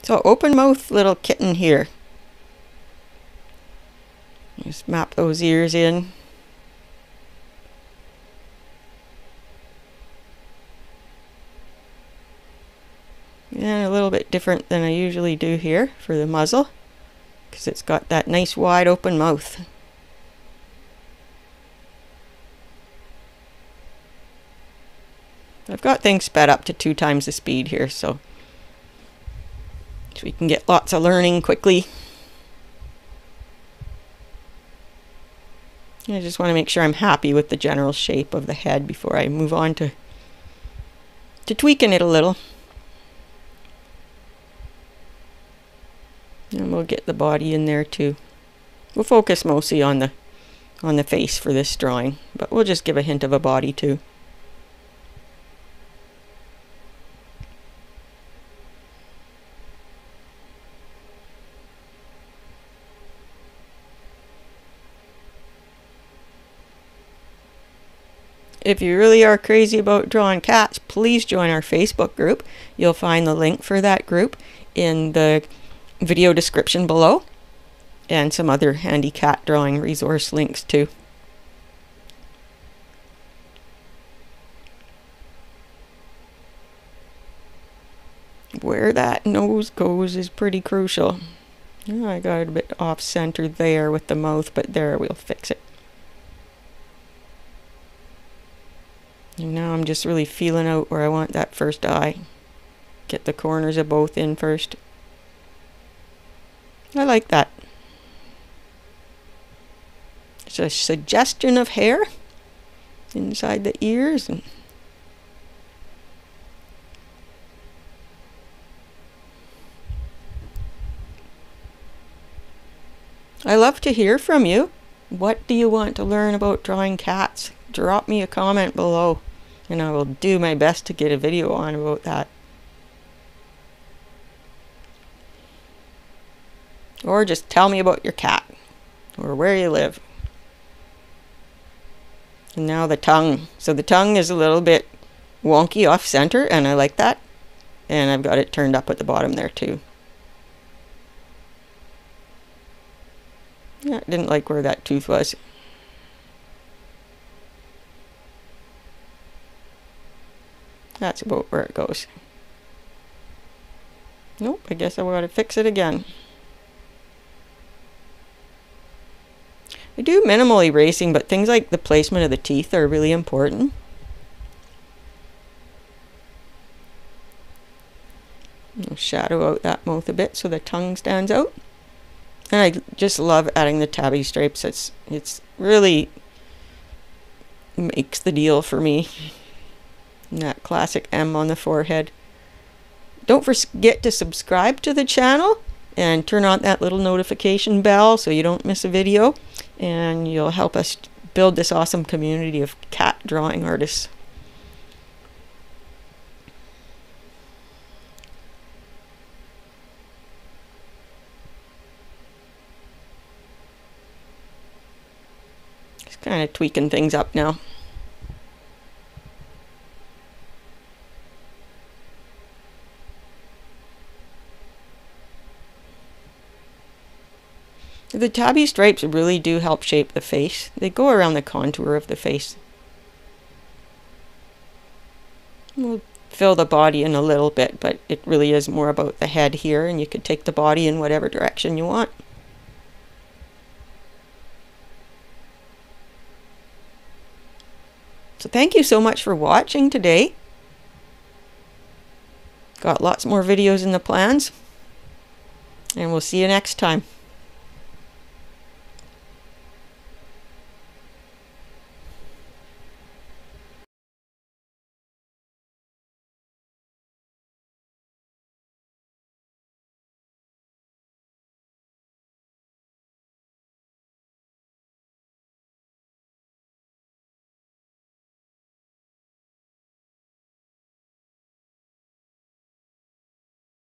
So open mouth little kitten here. Just map those ears in. And a little bit different than I usually do here for the muzzle, because it's got that nice wide open mouth. I've got things sped up to 2 times the speed here, so we can get lots of learning quickly. I just want to make sure I'm happy with the general shape of the head before I move on to tweaking it a little. And we'll get the body in there too. We'll focus mostly on the face for this drawing, but we'll just give a hint of a body too. If you really are crazy about drawing cats, please join our Facebook group. You'll find the link for that group in the video description below, and some other handy cat drawing resource links too. Where that nose goes is pretty crucial. Oh, I got it a bit off center there with the mouth, but there, we'll fix it. And now I'm just really feeling out where I want that first eye. Get the corners of both in first. I like that. It's a suggestion of hair inside the ears. And I love to hear from you. What do you want to learn about drawing cats? Drop me a comment below, and I will do my best to get a video on about that. Or just tell me about your cat, or where you live. And now the tongue. So the tongue is a little bit wonky off center, and I like that. And I've got it turned up at the bottom there too. Yeah, I didn't like where that tooth was. That's about where it goes. Nope, I guess I want to fix it again. I do minimal erasing, but things like the placement of the teeth are really important. I'll shadow out that mouth a bit so the tongue stands out. And I just love adding the tabby stripes. It's really makes the deal for me. And that classic M on the forehead. Don't forget to subscribe to the channel and turn on that little notification bell so you don't miss a video, and you'll help us build this awesome community of cat drawing artists. Just kind of tweaking things up now. The tabby stripes really do help shape the face. They go around the contour of the face. We'll fill the body in a little bit, but it really is more about the head here, and you could take the body in whatever direction you want. So thank you so much for watching today. Got lots more videos in the plans, and we'll see you next time.